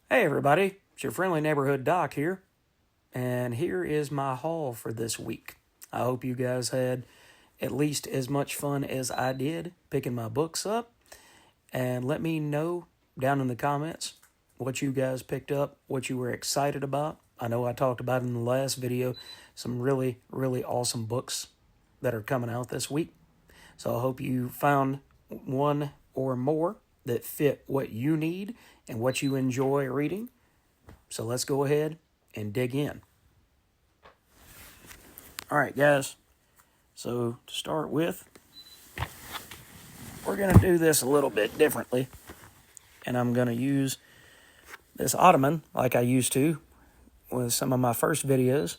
Hey everybody, it's your friendly neighborhood doc here, and here is my haul for this week. I hope you guys had at least as much fun as I did picking my books up, and let me know down in the comments what you guys picked up, what you were excited about. I know I talked about in the last video some really, really awesome books that are coming out this week, so I hope you found one or more that fit what you need and what you enjoy reading. So let's go ahead and dig in. All right, guys. So to start with, we're going to do this a little bit differently. And I'm going to use this ottoman like I used to with some of my first videos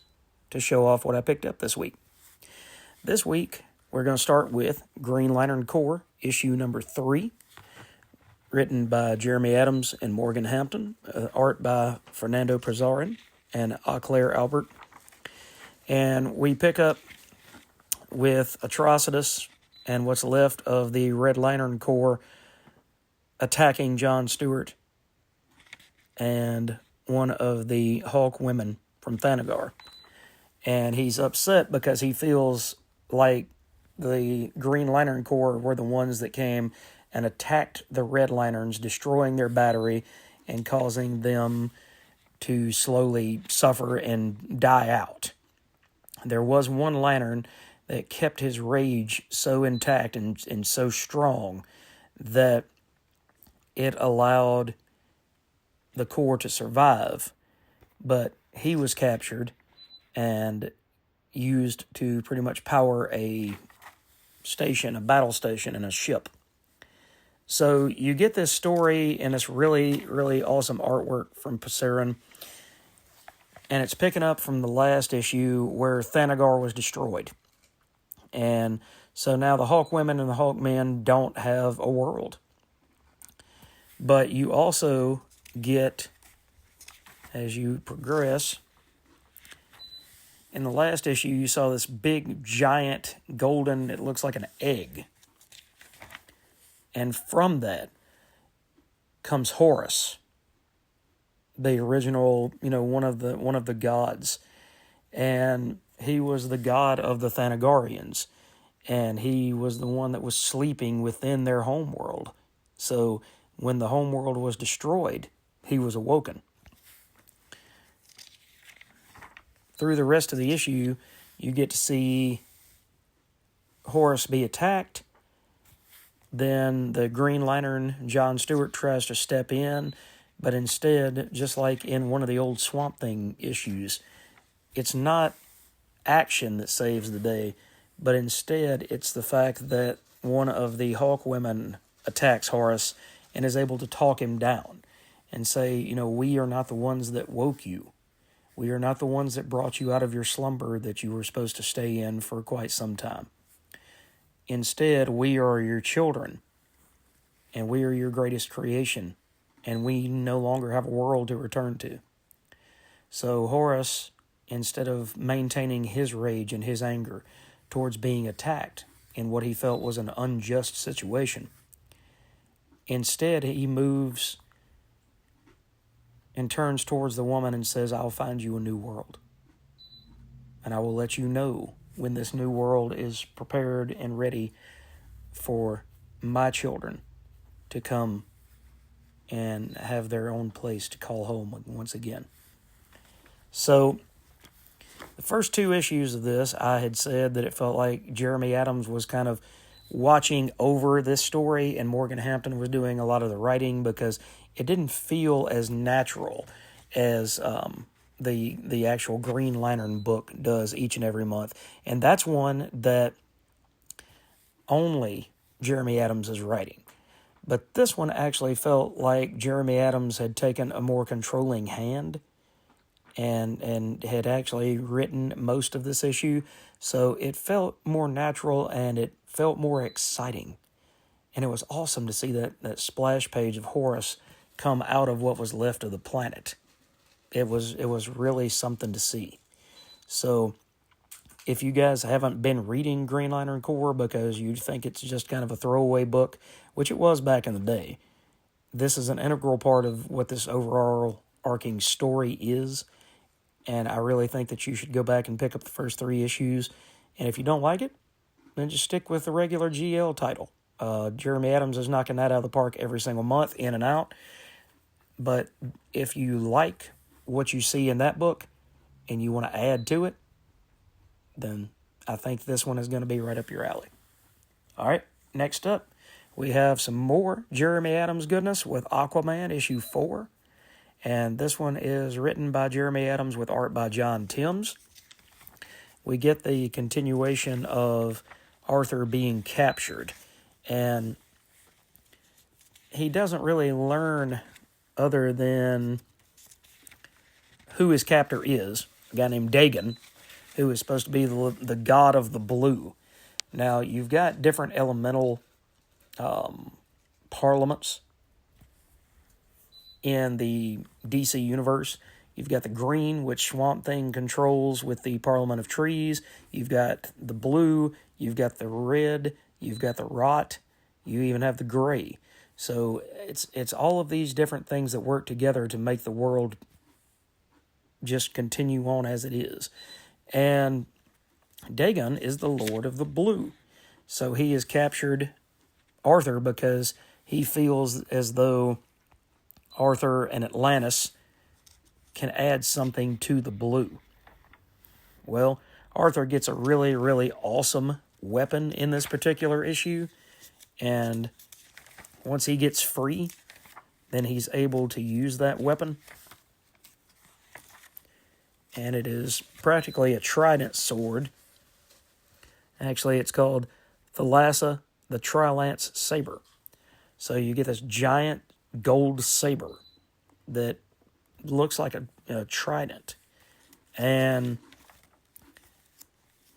to show off what I picked up this week. This week, we're going to start with Green Lantern Corps, issue number 3. Written by Jeremy Adams and Morgan Hampton, art by Fernando Pizarro and Auclair Albert. And we pick up with Atrocitus and what's left of the Red Lantern Corps attacking John Stewart and one of the Hawk women from Thanagar. And he's upset because he feels like the Green Lantern Corps were the ones that came and attacked the Red Lanterns, destroying their battery and causing them to slowly suffer and die out. There was one lantern that kept his rage so intact and so strong that it allowed the Corps to survive, but he was captured and used to pretty much power a battle station, and a ship. So you get this story and this really, really awesome artwork from Pizarro, and it's picking up from the last issue where Thanagar was destroyed. And so now the Hawk women and the Hawk men don't have a world. But you also get, as you progress, in the last issue you saw this big, giant, golden, it looks like an egg. And from that comes Horus, the original, one of the gods. And he was the god of the Thanagarians. And he was the one that was sleeping within their homeworld. So when the homeworld was destroyed, he was awoken. Through the rest of the issue, you get to see Horus be attacked. Then the Green Lantern, John Stewart, tries to step in, but instead, just like in one of the old Swamp Thing issues, it's not action that saves the day, but instead it's the fact that one of the Hawk women attacks Horus and is able to talk him down and say, we are not the ones that woke you. We are not the ones that brought you out of your slumber that you were supposed to stay in for quite some time. Instead, we are your children, and we are your greatest creation, and we no longer have a world to return to. So Horus, instead of maintaining his rage and his anger towards being attacked in what he felt was an unjust situation, instead he moves and turns towards the woman and says, I'll find you a new world, and I will let you know when this new world is prepared and ready for my children to come and have their own place to call home once again. So the first 2 issues of this, I had said that it felt like Jeremy Adams was kind of watching over this story and Morgan Hampton was doing a lot of the writing because it didn't feel as natural as the actual Green Lantern book does each and every month. And that's one that only Jeremy Adams is writing. But this one actually felt like Jeremy Adams had taken a more controlling hand and had actually written most of this issue. So it felt more natural and it felt more exciting. And it was awesome to see that splash page of Horus come out of what was left of the planet. It was really something to see. So if you guys haven't been reading Green Lantern Corps because you think it's just kind of a throwaway book, which it was back in the day, this is an integral part of what this overall arcing story is. And I really think that you should go back and pick up the first 3 issues. And if you don't like it, then just stick with the regular GL title. Jeremy Adams is knocking that out of the park every single month, in and out. But if you like what you see in that book and you want to add to it, then I think this one is going to be right up your alley. All right, next up, we have some more Jeremy Adams goodness with Aquaman issue 4. And this one is written by Jeremy Adams with art by John Timms. We get the continuation of Arthur being captured. And he doesn't really learn other than who his captor is, a guy named Dagon, who is supposed to be the god of the blue. Now, you've got different elemental parliaments in the DC universe. You've got the green, which Swamp Thing controls with the Parliament of Trees. You've got the blue. You've got the red. You've got the rot. You even have the gray. So it's all of these different things that work together to make the world just continue on as it is. And Dagon is the Lord of the Blue. So he has captured Arthur because he feels as though Arthur and Atlantis can add something to the blue. Well, Arthur gets a really, really awesome weapon in this particular issue, and once he gets free, then he's able to use that weapon. And it is practically a trident sword. Actually, it's called Thalassa, the Trilance Saber. So you get this giant gold saber that looks like a trident. And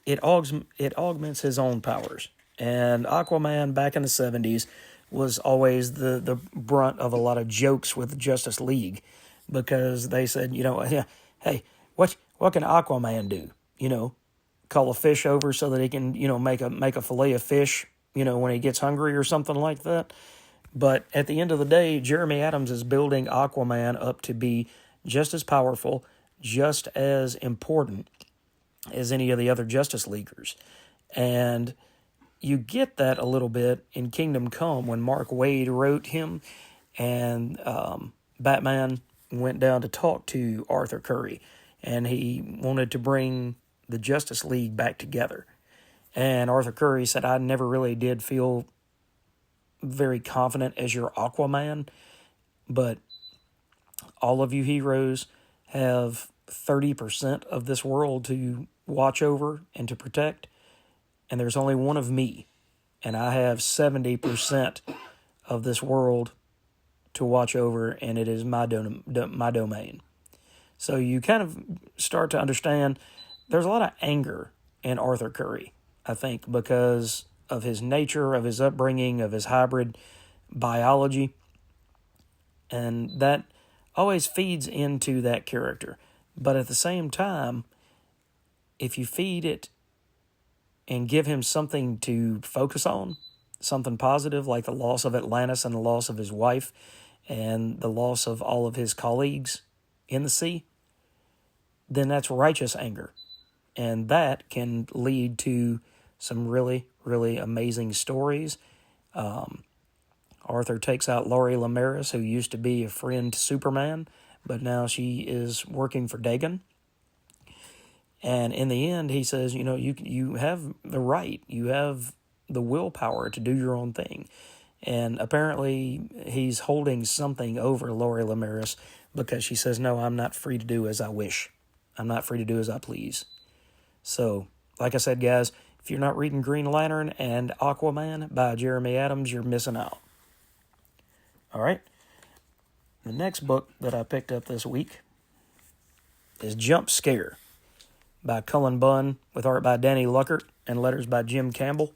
it augments his own powers. And Aquaman back in the 70s was always the brunt of a lot of jokes with the Justice League, because they said, hey, what can Aquaman do? Call a fish over so that he can, make a fillet of fish, when he gets hungry or something like that. But at the end of the day, Jeremy Adams is building Aquaman up to be just as powerful, just as important as any of the other Justice Leaguers. And you get that a little bit in Kingdom Come when Mark Waid wrote him, and Batman went down to talk to Arthur Curry, and he wanted to bring the Justice League back together. And Arthur Curry said, I never really did feel very confident as your Aquaman, but all of you heroes have 30% of this world to watch over and to protect, and there's only one of me, and I have 70% of this world to watch over, and it is my domain. So you kind of start to understand there's a lot of anger in Arthur Curry, I think, because of his nature, of his upbringing, of his hybrid biology, and that always feeds into that character. But at the same time, if you feed it and give him something to focus on, something positive like the loss of Atlantis and the loss of his wife and the loss of all of his colleagues in the sea, then that's righteous anger. And that can lead to some really, really amazing stories. Arthur takes out Laurie Lamaris, who used to be a friend to Superman, but now she is working for Dagon. And in the end, he says, you have the right, you have the willpower to do your own thing. And apparently he's holding something over Laurie Lamaris because she says, no, I'm not free to do as I wish. I'm not free to do as I please. So, like I said, guys, if you're not reading Green Lantern and Aquaman by Jeremy Adams, you're missing out. All right. The next book that I picked up this week is Jumpscare by Cullen Bunn, with art by Danny Luckert and letters by Jim Campbell.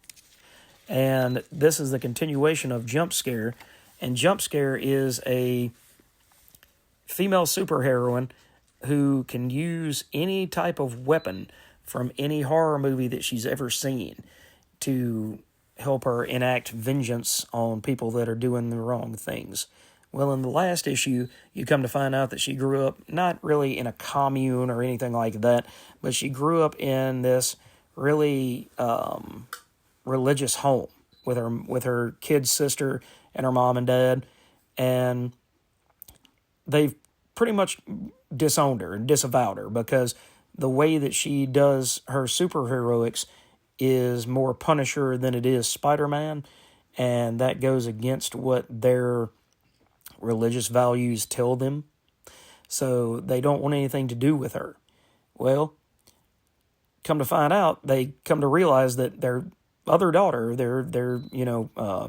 And this is the continuation of Jumpscare. And Jumpscare is a female superheroine who can use any type of weapon from any horror movie that she's ever seen to help her enact vengeance on people that are doing the wrong things. Well, in the last issue, you come to find out that she grew up not really in a commune or anything like that, but she grew up in this really religious home with her kid sister and her mom and dad, and they've pretty much disowned her and disavowed her because the way that she does her superheroics is more Punisher than it is Spider-Man, and that goes against what their religious values tell them. So they don't want anything to do with her. Well, come to find out, they come to realize that their other daughter, their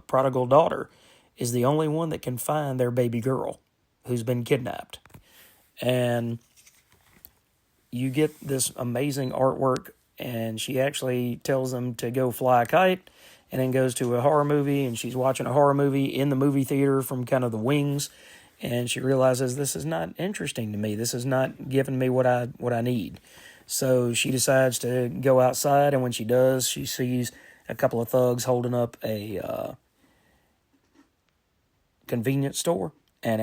prodigal daughter, is the only one that can find their baby girl who's been kidnapped. And you get this amazing artwork, and she actually tells them to go fly a kite, and then goes to a horror movie, and she's watching a horror movie in the movie theater from kind of the wings, and she realizes this is not interesting to me. This is not giving me what I need. So she decides to go outside, and when she does, she sees a couple of thugs holding up a convenience store. And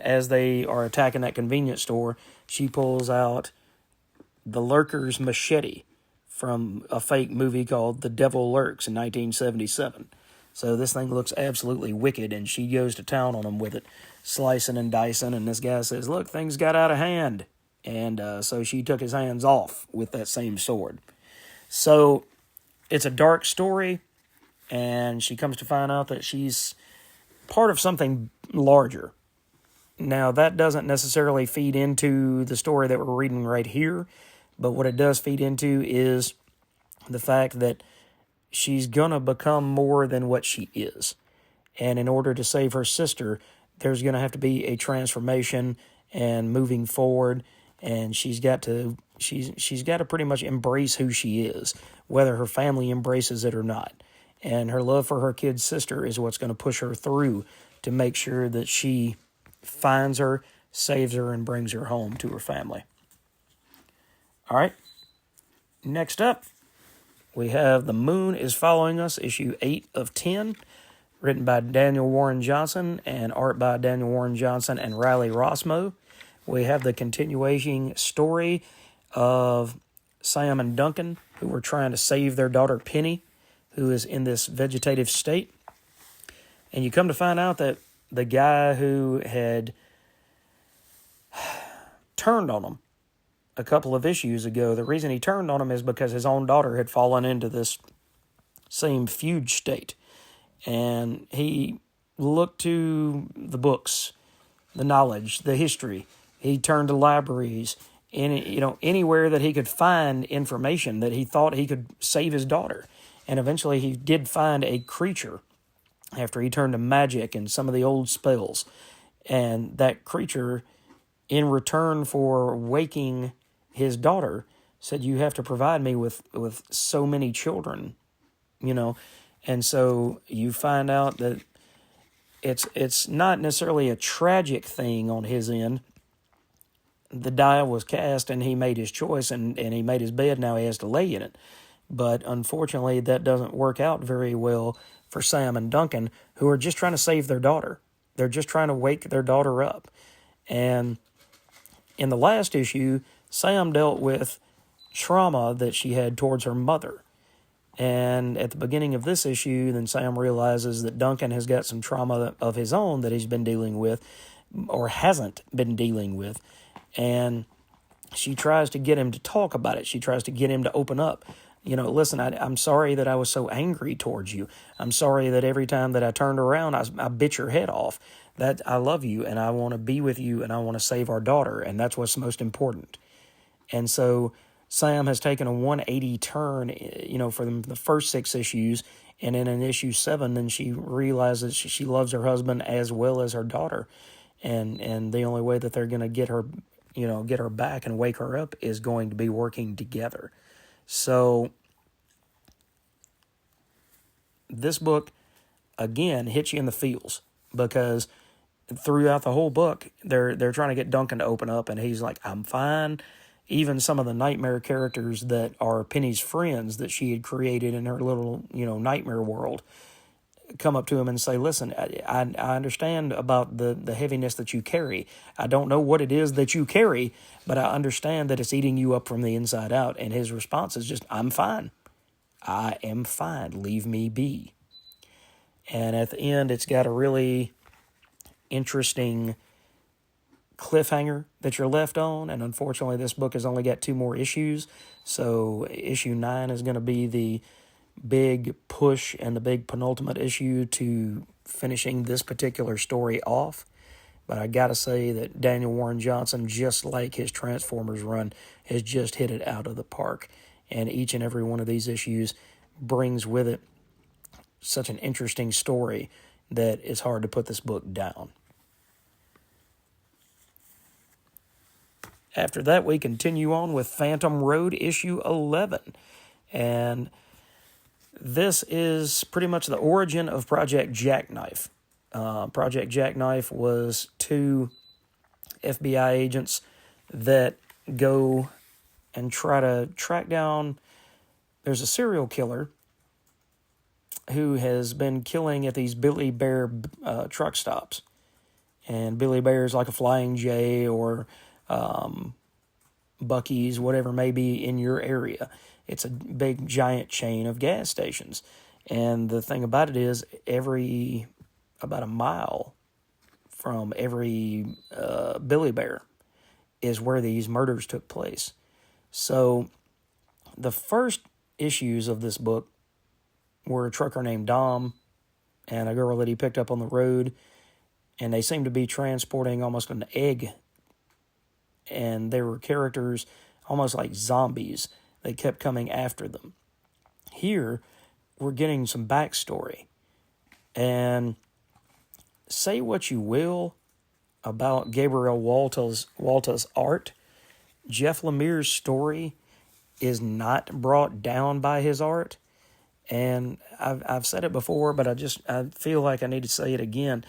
as they are attacking that convenience store, she pulls out the Lurker's machete from a fake movie called The Devil Lurks in 1977. So this thing looks absolutely wicked, and she goes to town on them with it, slicing and dicing, and this guy says, look, things got out of hand. And so she took his hands off with that same sword. So it's a dark story, and she comes to find out that she's part of something larger. Now, that doesn't necessarily feed into the story that we're reading right here, but what it does feed into is the fact that she's gonna become more than what she is. And in order to save her sister, there's gonna have to be a transformation and moving forward, and she's got to pretty much embrace who she is, whether her family embraces it or not. And her love for her kid sister is what's going to push her through to make sure that she finds her, saves her, and brings her home to her family. All right. Next up, we have The Moon is Following Us, issue 8 of 10, written by Daniel Warren Johnson and art by Daniel Warren Johnson and Riley Rossmo. We have the continuation story of Sam and Duncan, who were trying to save their daughter Penny, who is in this vegetative state. And you come to find out that the guy who had turned on them a couple of issues ago, the reason he turned on him is because his own daughter had fallen into this same fugue state. And he looked to the books, the knowledge, the history. He turned to libraries, anywhere that he could find information that he thought he could save his daughter. And eventually he did find a creature after he turned to magic and some of the old spells. And that creature, in return for waking his daughter, said, you have to provide me with so many children, And so you find out that it's not necessarily a tragic thing on his end. The die was cast and he made his choice and he made his bed. Now he has to lay in it. But unfortunately, that doesn't work out very well for Sam and Duncan, who are just trying to save their daughter. They're just trying to wake their daughter up. And in the last issue, Sam dealt with trauma that she had towards her mother. And at the beginning of this issue, then Sam realizes that Duncan has got some trauma of his own that he's been dealing with, or hasn't been dealing with. And she tries to get him to talk about it. She tries to get him to open up. Listen, I'm sorry that I was so angry towards you. I'm sorry that every time that I turned around, I bit your head off. That I love you, and I want to be with you, and I want to save our daughter, and that's what's most important. And so Sam has taken a 180 turn, for the first 6 issues, and then in issue 7, then she realizes she loves her husband as well as her daughter, and the only way that they're going to get her back and wake her up is going to be working together. So this book, again, hits you in the feels, because throughout the whole book, they're trying to get Duncan to open up, and he's like, I'm fine. Even some of the nightmare characters that are Penny's friends that she had created in her little, nightmare world come up to him and say, listen, I understand about the heaviness that you carry. I don't know what it is that you carry, but I understand that it's eating you up from the inside out. And his response is just, I'm fine. I am fine. Leave me be. And at the end, it's got a really interesting cliffhanger that you're left on. And unfortunately, this book has only got 2 more issues. So issue 9 is going to be the big push and the big penultimate issue to finishing this particular story off. But I gotta say that Daniel Warren Johnson, just like his Transformers run, has just hit it out of the park. And each and every one of these issues brings with it such an interesting story that it's hard to put this book down. After that, we continue on with Phantom Road issue 11. And this is pretty much the origin of Project Jackknife. Project Jackknife was 2 FBI agents that go and try to track down... There's a serial killer who has been killing at these Billy Bear truck stops. And Billy Bear is like a Flying J or Buc-ee's, whatever may be in your area. It's a big, giant chain of gas stations. And the thing about it is, about a mile from every Billy Bear is where these murders took place. So the first issues of this book were a trucker named Dom and a girl that he picked up on the road, and they seemed to be transporting almost an egg. And they were characters almost like zombies. They kept coming after them. Here, we're getting some backstory. And say what you will about Gabriel Walta's art, Jeff Lemire's story is not brought down by his art. And I've said it before, but I feel like I need to say it again.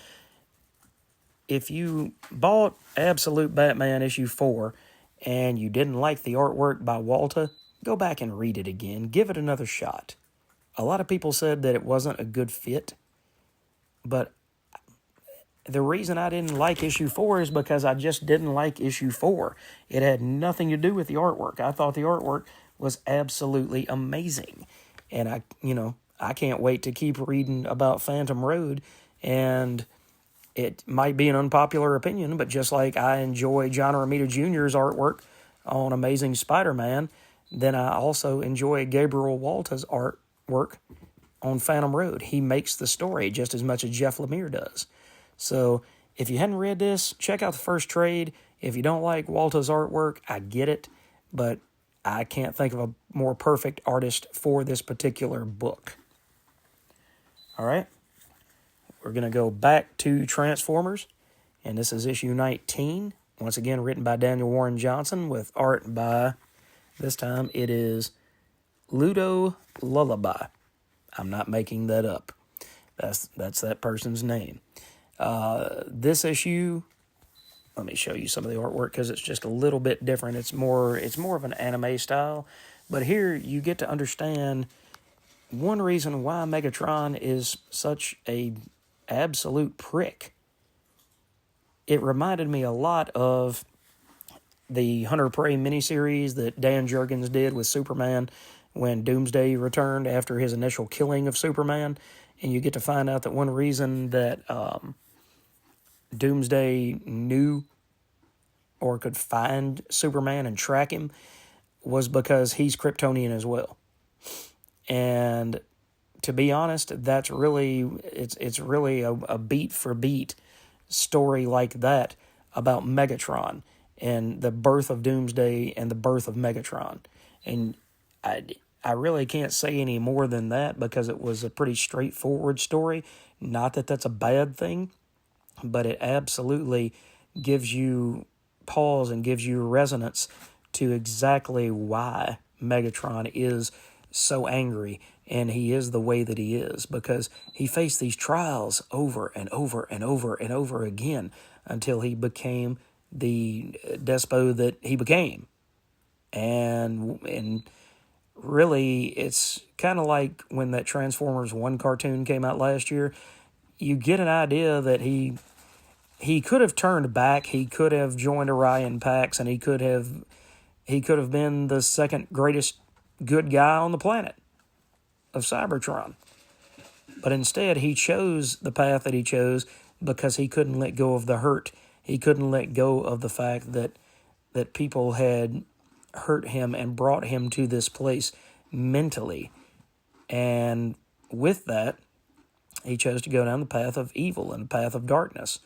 If you bought Absolute Batman issue 4 and you didn't like the artwork by Walta, go back and read it again. Give it another shot. A lot of people said that it wasn't a good fit, but the reason I didn't like issue 4 is because I just didn't like issue 4. It had nothing to do with the artwork. I thought the artwork was absolutely amazing. And I can't wait to keep reading about Phantom Road. And it might be an unpopular opinion, but just like I enjoy John Romita Jr.'s artwork on Amazing Spider-Man, then I also enjoy Gabriel Walta's artwork on Phantom Road. He makes the story just as much as Jeff Lemire does. So if you hadn't read this, check out the first trade. If you don't like Walta's artwork, I get it, but I can't think of a more perfect artist for this particular book. All right. We're going to go back to Transformers, and this is issue 19. Once again, written by Daniel Warren Johnson with art by, this time it is Ludo Lullaby. I'm not making that up. That's that person's name. This issue, let me show you some of the artwork because it's just a little bit different. It's more of an anime style, but here you get to understand one reason why Megatron is such a absolute prick. It reminded me a lot of the Hunter Prey miniseries that Dan Jurgens did with Superman when Doomsday returned after his initial killing of Superman. And you get to find out that one reason that Doomsday knew or could find Superman and track him was because he's Kryptonian as well. And to be honest, that's really, it's really a beat for beat story like that about Megatron and the birth of Doomsday and the birth of Megatron. And I really can't say any more than that because it was a pretty straightforward story. Not that that's a bad thing, but it absolutely gives you pause and gives you resonance to exactly why Megatron is so angry and he is the way that he is, because he faced these trials over and over and over and over again until he became the despot that he became. And really, it's kind of like when that Transformers 1 cartoon came out last year. You get an idea that he could have turned back, he could have joined Orion Pax, and he could have been the second greatest good guy on the planet of Cybertron. But instead, he chose the path that he chose because he couldn't let go of the hurt. He couldn't let go of the fact that people had hurt him and brought him to this place mentally. And with that, he chose to go down the path of evil and the path of darkness.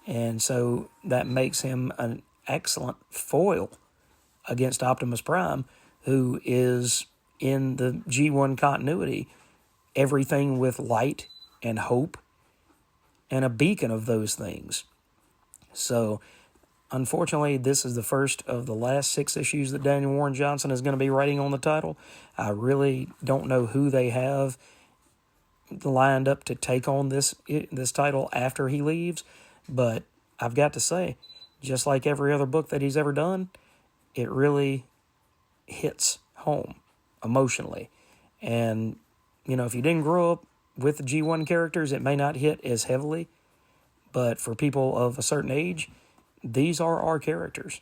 And so that makes him an excellent foil against Optimus Prime, who is in the G1 continuity everything with light and hope and a beacon of those things. So, unfortunately, this is the first of the last 6 issues that Daniel Warren Johnson is going to be writing on the title. I really don't know who they have lined up to take on this title after he leaves, but I've got to say, just like every other book that he's ever done, it really hits home emotionally. And, if you didn't grow up with the G1 characters, it may not hit as heavily, but for people of a certain age, these are our characters.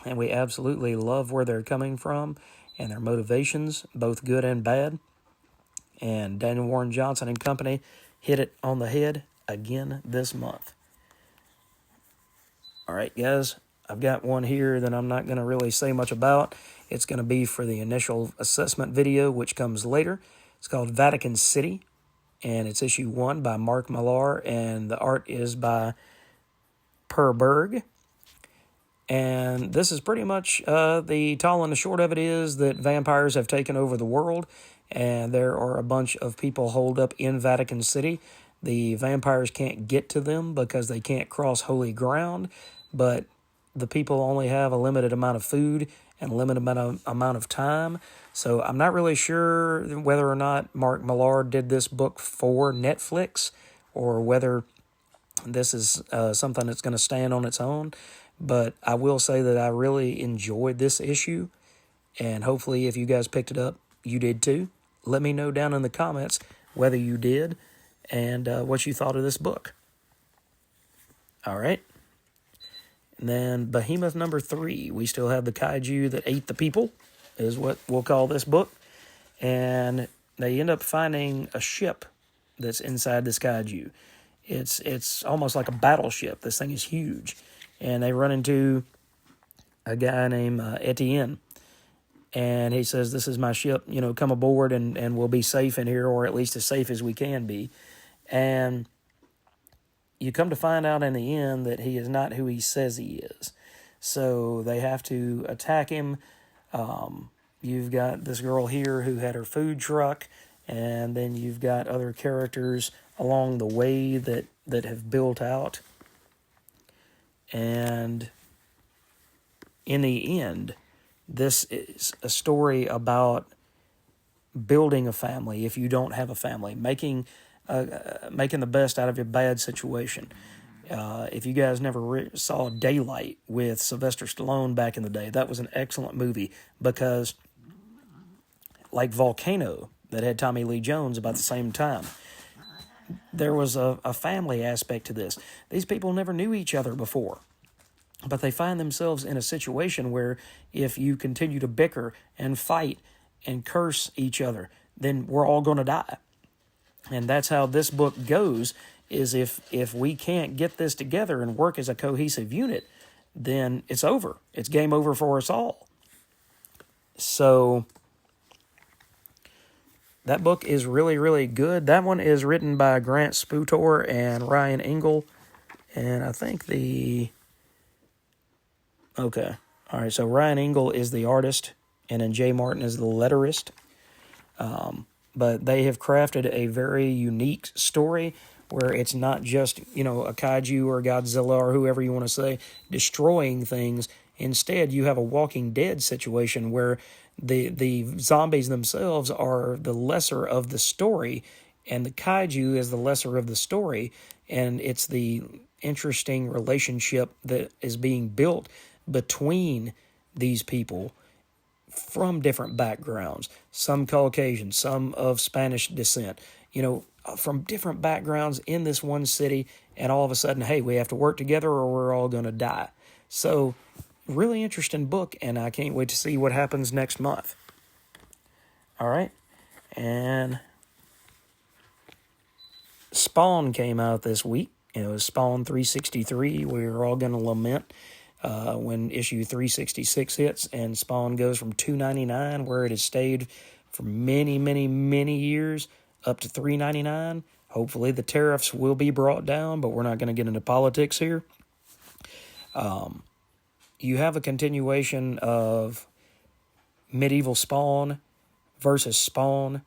And we absolutely love where they're coming from and their motivations, both good and bad. And Daniel Warren Johnson and company hit it on the head again this month. All right, guys, I've got one here that I'm not going to really say much about. It's going to be for the initial assessment video, which comes later. It's called Vatican City, and it's issue 1 by Mark Millar, and the art is by Per Berg. And this is pretty much the tall and the short of it is that vampires have taken over the world, and there are a bunch of people holed up in Vatican City. The vampires can't get to them because they can't cross holy ground, but the people only have a limited amount of food and a limited amount of time. So I'm not really sure whether or not Mark Millar did this book for Netflix or whether this is something that's going to stand on its own. But I will say that I really enjoyed this issue, and hopefully if you guys picked it up, you did too. Let me know down in the comments whether you did and what you thought of this book. All right. And then Behemoth number 3. We still have the kaiju that ate the people, is what we'll call this book. And they end up finding a ship that's inside this kaiju. It's almost like a battleship. This thing is huge. And they run into a guy named Etienne. And he says, "This is my ship, come aboard and we'll be safe in here, or at least as safe as we can be." And you come to find out in the end that he is not who he says he is. So they have to attack him. You've got this girl here who had her food truck, and then you've got other characters along the way that have built out. And in the end, this is a story about building a family if you don't have a family, making the best out of your bad situation. If you guys never saw Daylight with Sylvester Stallone back in the day, that was an excellent movie because, like Volcano, that had Tommy Lee Jones about the same time, there was a family aspect to this. These people never knew each other before, but they find themselves in a situation where if you continue to bicker and fight and curse each other, then we're all going to die. And that's how this book goes, is if we can't get this together and work as a cohesive unit, then it's over. It's game over for us all. So that book is really, really good. That one is written by Grant Sputor and Ryan Engel. And I think okay. All right, so Ryan Engel is the artist, and then Jay Martin is the letterist. But they have crafted a very unique story where it's not just, a kaiju or Godzilla or whoever you want to say destroying things. Instead, you have a Walking Dead situation where the zombies themselves are the lesser of the story, and the kaiju is the lesser of the story, and it's the interesting relationship that is being built between these people from different backgrounds, some Caucasian, some of Spanish descent, from different backgrounds in this one city, and all of a sudden, hey, we have to work together or we're all going to die. So, really interesting book, and I can't wait to see what happens next month. All right, and Spawn came out this week. It was Spawn 363. We're all going to lament when issue 366 hits, and Spawn goes from $2.99, where it has stayed for many, many, many years, up to $3.99. Hopefully the tariffs will be brought down, but we're not going to get into politics here. You have a continuation of Medieval Spawn versus Spawn,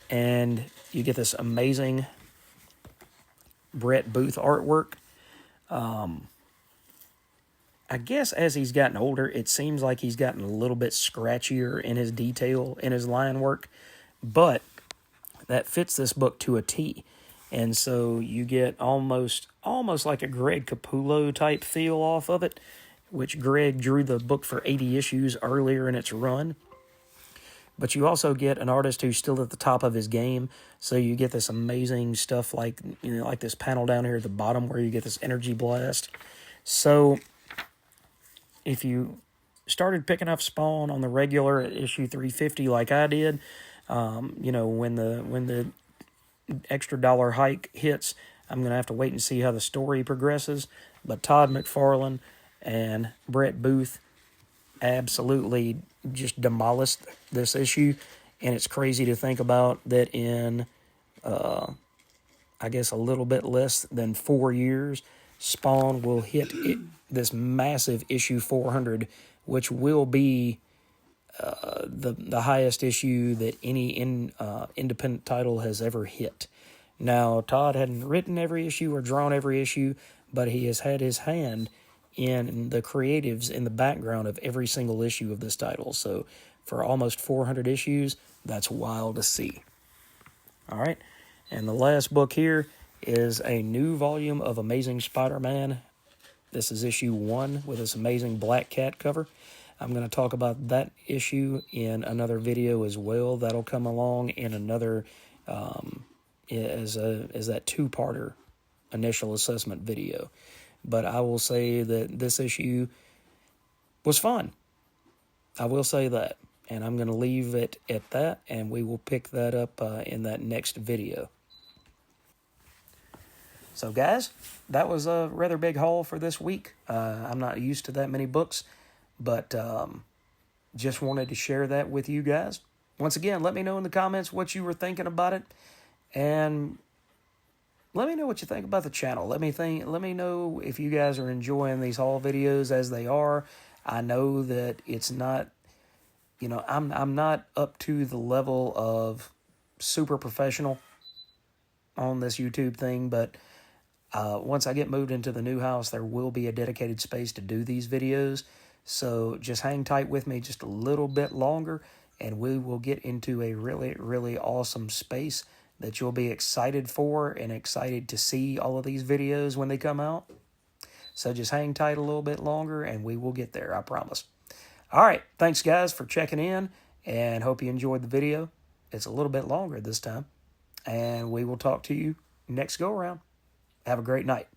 and you get this amazing Brett Booth artwork. I guess as he's gotten older, it seems like he's gotten a little bit scratchier in his detail, in his line work, but that fits this book to a T. And so you get almost like a Greg Capullo type feel off of it, which Greg drew the book for 80 issues earlier in its run. But you also get an artist who's still at the top of his game, so you get this amazing stuff like this panel down here at the bottom where you get this energy blast. So if you started picking up Spawn on the regular at issue 350 like I did, when the extra dollar hike hits, I'm going to have to wait and see how the story progresses. But Todd McFarlane and Brett Booth absolutely just demolished this issue, and it's crazy to think about that in, I guess, a little bit less than 4 years, Spawn will hit this massive issue 400, which will be the highest issue that any independent title has ever hit. Now, Todd hadn't written every issue or drawn every issue, but he has had his hand in the creatives in the background of every single issue of this title. So for almost 400 issues, that's wild to see. All right, and the last book here is a new volume of Amazing Spider-Man. This is issue 1 with this amazing black cat cover. I'm going to talk about that issue in another video as well. That'll come along in another, as that two-parter initial assessment video. But I will say that this issue was fun. I will say that. And I'm going to leave it at that, and we will pick that up in that next video. So, guys, that was a rather big haul for this week. I'm not used to that many books, but just wanted to share that with you guys. Once again, let me know in the comments what you were thinking about it, and let me know what you think about the channel. Let me know if you guys are enjoying these haul videos as they are. I know that it's not, I'm not up to the level of super professional on this YouTube thing, but once I get moved into the new house, there will be a dedicated space to do these videos. So just hang tight with me just a little bit longer, and we will get into a really, really awesome space that you'll be excited for and excited to see all of these videos when they come out. So just hang tight a little bit longer, and we will get there, I promise. All right, thanks, guys, for checking in, and hope you enjoyed the video. It's a little bit longer this time, and we will talk to you next go-around. Have a great night.